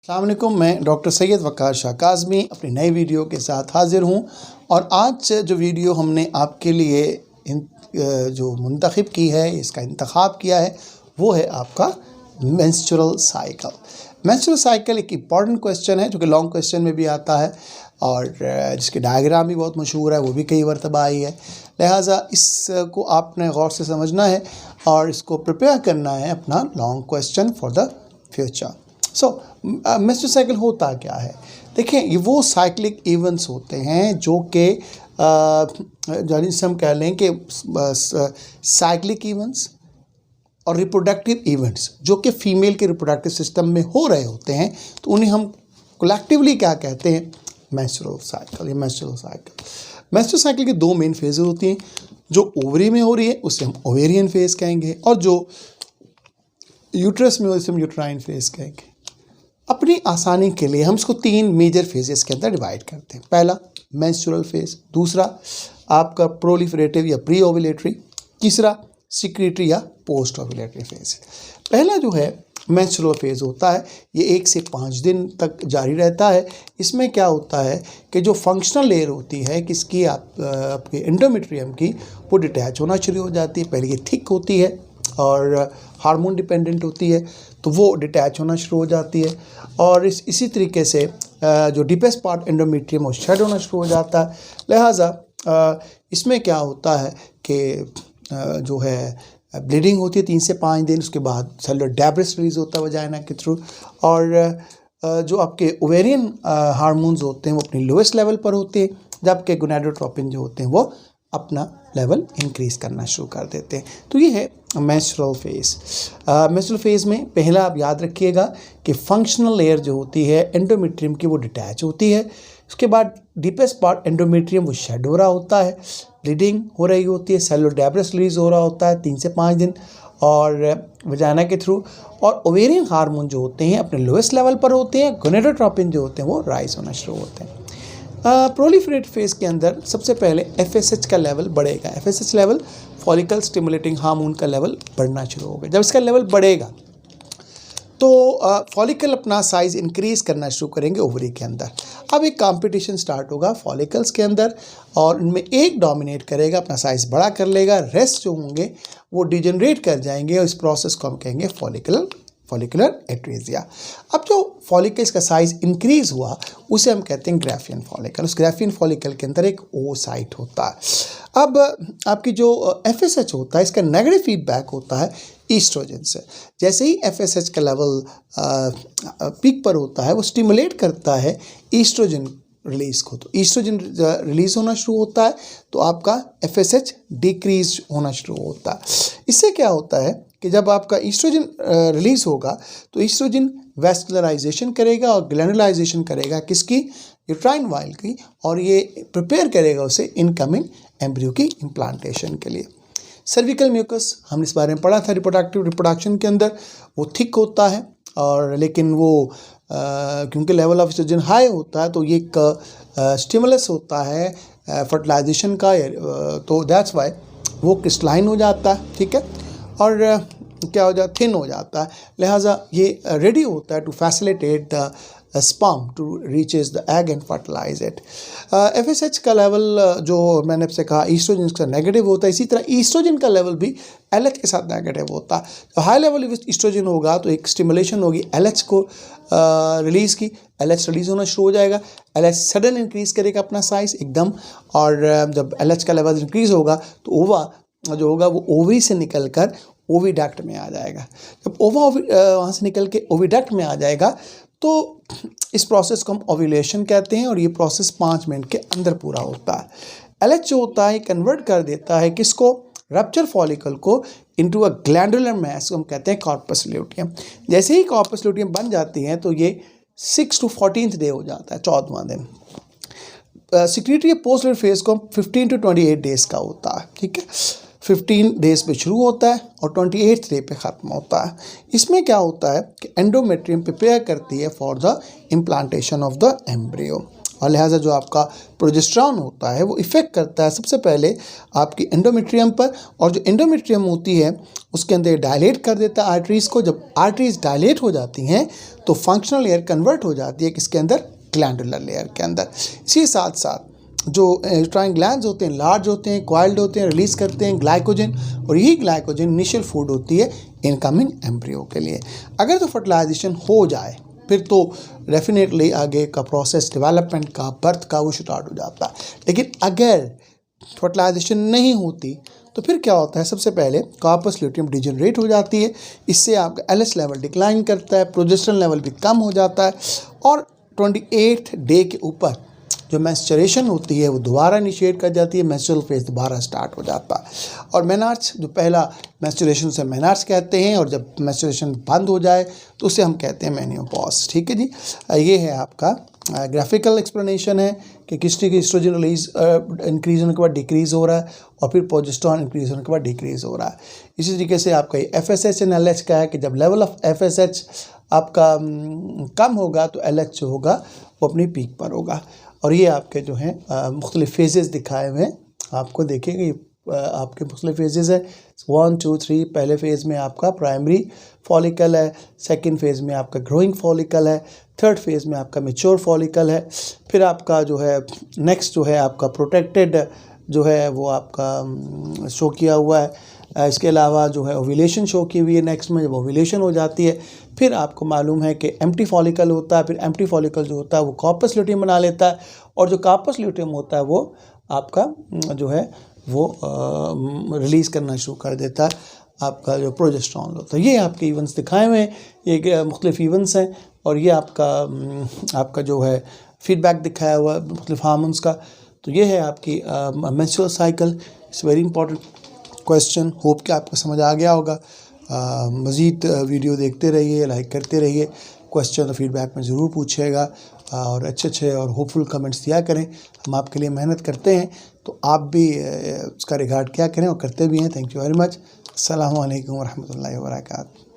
अस्सलाम वालेकुम, मैं डॉक्टर सैयद वक़ार शाह काज़मी अपनी नई वीडियो के साथ हाज़िर हूँ। और आज जो वीडियो हमने आपके लिए जो मुंतखब की है, इसका इंतखाब किया है, वो है आपका मेंस्ट्रुअल साइकिल। मेंस्ट्रुअल साइकिल एक इम्पॉर्टेंट क्वेश्चन है जो कि लॉन्ग क्वेश्चन में भी आता है और जिसके डायग्राम भी बहुत मशहूर है, वो भी कई मरतबा आई है। लिहाजा इसको आपने गौर से समझना है और इसको प्रिपेयर करना है अपना long question for the future. Menstrual cycle होता क्या है? देखिए, ये वो साइक्लिक इवेंट्स होते हैं जो कि जिसे हम कह लें कि साइक्लिक इवेंट्स और रिप्रोडक्टिव इवेंट्स जो कि फीमेल के रिप्रोडक्टिव सिस्टम में हो रहे होते हैं, तो उन्हें हम कलेक्टिवली क्या कहते हैं? Menstrual cycle. ये मेंस्ट्रुअल साइकिल की दो मेन फेजेस होती हैं। जो ओवरी में हो रही है उसे हम ओवेरियन फेज कहेंगे और जो यूट्रस में हो उसे हम यूट्राइन फेज कहेंगे। अपनी आसानी के लिए हम इसको तीन मेजर फेजेस के अंदर डिवाइड करते हैं। पहला मेंस्ट्रुअल फेज, दूसरा आपका प्रोलिफरेटिव या प्री ओव्यूलेटरी, तीसरा सिक्रेटरी या पोस्ट ओव्यूलेटरी फेज। पहला जो है मेंस्ट्रुअल फेज होता है, ये 1 से 5 दिन तक जारी रहता है। इसमें क्या होता है कि जो फंक्शनल लेयर होती है किसकी, आपके एंडोमेट्रियम की, वो डिटैच होना शुरू हो जाती है। पहले ये थिक होती है और हार्मोन डिपेंडेंट होती है, तो वो डिटैच होना शुरू हो जाती है और इसी तरीके से जो डीपेस्ट पार्ट एंडोमेट्रियम वो शेड होना शुरू हो जाता है। लिहाजा इसमें क्या होता है कि जो है ब्लीडिंग होती है 3 से 5 दिन, उसके बाद सेलुलर डेब्रिस रिलीज होता है वजाइना के थ्रू और जो आपके ओवेरियन हार्मोन्स होते हैं वो अपनी लोएस्ट लेवल पर होते हैं, जबकि गोनाडोट्रोपिन जो होते हैं वो अपना लेवल इंक्रीज़ करना शुरू कर देते हैं। तो ये है मेंस्ट्रुअल फेज। मेंस्ट्रुअल फेज में पहला आप याद रखिएगा कि फंक्शनल लेयर जो होती है एंडोमेट्रियम की वो डिटैच होती है। उसके बाद डीपेस्ट पार्ट एंडोमेट्रियम वो शेड हो रहा होता है, ब्लीडिंग हो रही होती है, सेलुलर डेब्रिस रिलीज हो रहा होता है 3 से 5 दिन और वजाइना के थ्रू। और ओवेरियन हार्मोन जो होते हैं अपने लोएस्ट लेवल पर होते हैं, गोनाडोट्रोपिन जो होते हैं वो राइज होना शुरू होते हैं। प्रोलिफरेट फेज के अंदर सबसे पहले FSH का लेवल बढ़ेगा। FSH level follicle stimulating hormone का लेवल बढ़ना शुरू होगा। जब इसका लेवल बढ़ेगा तो फॉलिकल अपना साइज़ इंक्रीज़ करना शुरू करेंगे ओवरी के अंदर। अब एक कंपटीशन स्टार्ट होगा फॉलिकल्स के अंदर और उनमें एक डोमिनेट करेगा, अपना साइज़ बड़ा कर लेगा, रेस्ट जो होंगे वो डिजनरेट कर जाएंगे और इस प्रोसेस को हम कहेंगे फॉलिकुलर एट्रेजिया। अब जो फॉलिकल्स का साइज़ इंक्रीज़ हुआ उसे हम कहते हैं ग्राफियन फॉलिकल। उस ग्राफियन फॉलिकल के अंदर एक ओसाइट होता है। अब आपकी जो FSH होता है इसका नेगेटिव फीडबैक होता है ईस्ट्रोजन से। जैसे ही FSH का लेवल पीक पर होता है वो स्टिमुलेट करता है ईस्ट्रोजन रिलीज़ को, तो ईस्ट्रोजन रिलीज़ होना शुरू होता है तो आपका FSH डिक्रीज होना शुरू होता है। इससे क्या होता है कि जब आपका ईस्ट्रोजन रिलीज़ होगा तो ईस्ट्रोजन वेस्कुलराइजेशन करेगा और ग्लैंडुलाइजेशन करेगा किसकी? यूट्राइन वाइल की, और ये प्रिपेयर करेगा उसे इनकमिंग एम्ब्रियो की इम्प्लांटेशन के लिए। सर्विकल म्यूकस हमने इस बारे में पढ़ा था रिप्रोडक्शन के अंदर, वो थिक होता है और लेकिन वो क्योंकि लेवल ऑफ ईस्ट्रोजन हाई होता है तो ये एक स्टिमुलस होता है फर्टिलाइजेशन का, तो दैट्स वाई वो क्रिस्टलाइन हो जाता है, ठीक है, और क्या हो जाता, थिन हो जाता है। लिहाजा ये रेडी होता है to facilitate the sperm to reaches the egg and fertilize it. FSH का लेवल जो मैंने आपसे कहा ईस्ट्रोजन का नेगेटिव होता है, इसी तरह ईस्ट्रोजन का लेवल भी LH के साथ नेगेटिव होता है। तो हाई लेवल ईस्ट्रोजन होगा तो एक स्टिमुलेशन होगी LH को रिलीज़ की, LH रिलीज़ होना शुरू हो जाएगा, LH सडन इंक्रीज़ करेगा अपना साइज़ एकदम, और जब LH का लेवल इंक्रीज़ होगा तो ओवा जो होगा वो ओवरी से निकलकर ओविडक्ट में आ जाएगा। जब ओवा वहाँ से निकल के ओविडक्ट में आ जाएगा तो इस प्रोसेस को हम ओव्यूलेशन कहते हैं और ये प्रोसेस 5 मिनट के अंदर पूरा होता है। LH जो होता है कन्वर्ट कर देता है किसको? रप्चर फॉलिकल को इनटू अ ग्लैंडुलर मैस को हम कहते हैं कॉर्पस ल्यूटियम। जैसे ही कॉर्पस ल्यूटियम बन जाती हैं तो ये 6 to 14th डे हो जाता है, 14वां दिन। सिक्रेटरी पोस्ट फेज को 15 to 28 डेज का होता है, ठीक है। 15 डेज पे शुरू होता है और 28th डे पे ख़त्म होता है। इसमें क्या होता है कि एंडोमेट्रियम प्रिपेयर करती है for the implantation of the embryo. और लिहाजा जो आपका प्रोजेस्टेरॉन होता है वो इफ़ेक्ट करता है सबसे पहले आपकी एंडोमेट्रियम पर, और जो एंडोमेट्रियम होती है उसके अंदर डायलेट कर देता है आर्टरीज़ को। जब आर्टरीज डायलेट हो जाती हैं तो फंक्शनल लेयर कन्वर्ट हो जाती है किसके अंदर, ग्लैंडुलर लेयर के अंदर। इसी साथ साथ जो यूट्राइन ग्लैंड्स होते हैं लार्ज होते हैं, कॉइल्ड होते हैं, रिलीज़ करते हैं ग्लाइकोजन, और यही ग्लाइकोजन इनिशियल फूड होती है इनकमिंग एम्ब्रियो के लिए। अगर तो फर्टिलाइजेशन हो जाए फिर तो डेफिनेटली आगे का प्रोसेस डेवलपमेंट का, बर्थ का, वो स्टार्ट हो जाता है। लेकिन अगर फर्टिलाइजेशन नहीं होती तो फिर क्या होता है, सबसे पहले कार्पस ल्यूटियम डिजेनरेट हो जाती है, इससे आपका LH लेवल डिक्लाइन करता है, प्रोजेस्टेरॉन लेवल भी कम हो जाता है, और 28th डे के ऊपर जो मेंस्ट्रुएशन होती है वो दोबारा इनिशिएट कर जाती है, मेंस्ट्रुअल फेज दोबारा स्टार्ट हो जाता है। और मेनार्च जो पहला मेंस्ट्रुएशन से मेनार्च कहते हैं, और जब मेंस्ट्रुएशन बंद हो जाए तो उसे हम कहते हैं मेनियोपॉज। ठीक है जी, ये है आपका ग्राफिकल एक्सप्लेनेशन है कि किस तरीके एस्ट्रोजन रिलीज इंक्रीज होने के बाद डिक्रीज़ हो रहा है, और फिर प्रोजेस्टेरॉन इंक्रीज होने के बाद डिक्रीज़ हो रहा है। इसी तरीके से आपका FSH एंड LH का है कि जब लेवल ऑफ FSH आपका कम होगा तो LH जो होगा वो अपनी पीक पर होगा। और ये आपके जो हैं मुख्तलिफ फेजेस दिखाए हुए हैं, आपको देखेंगे आपके मुख्तलिफ फेजेस है 1 2 3। पहले फेज़ में आपका प्राइमरी फॉलिकल है, सेकंड फेज़ में आपका ग्रोइंग फॉलिकल है, थर्ड फेज़ में आपका मैच्योर फॉलिकल है, फिर आपका जो है नेक्स्ट जो है आपका प्रोटेक्टेड जो है वो आपका शो किया हुआ है। इसके अलावा जो है ओव्यूलेशन शो की हुई है नेक्स्ट में। जब ओव्यूलेशन हो जाती है फिर आपको मालूम है कि एम्प्टी फॉलिकल होता है, फिर एम्प्टी फॉलिकल जो होता है वो कार्पस ल्यूटियम बना लेता है, और जो कार्पस ल्यूटियम होता है वो आपका जो है वो रिलीज़ करना शुरू कर देता है आपका जो प्रोजेस्टेरॉन होता है। ये आपके इवेंट्स दिखाए हुए हैं, ये मुख्तलिफ इवेंट्स हैं, और ये आपका जो है फीडबैक दिखाया हुआ है मुख्तलिफ हार्मोन्स का। तो ये है आपकी menstrual cycle. It's very important question, hope कि आपको समझ आ गया होगा। मज़ीद वीडियो देखते रहिए, लाइक करते रहिए, क्वेश्चन और फीडबैक में ज़रूर पूछिएगा, और अच्छे और होपफुल कमेंट्स दिया करें। हम आपके लिए मेहनत करते हैं तो आप भी उसका रिगार्ड क्या करें, और करते भी हैं। Thank you very much. अस्सलामु अलैकुम वरहमतुल्लाहि वबरकातुहू।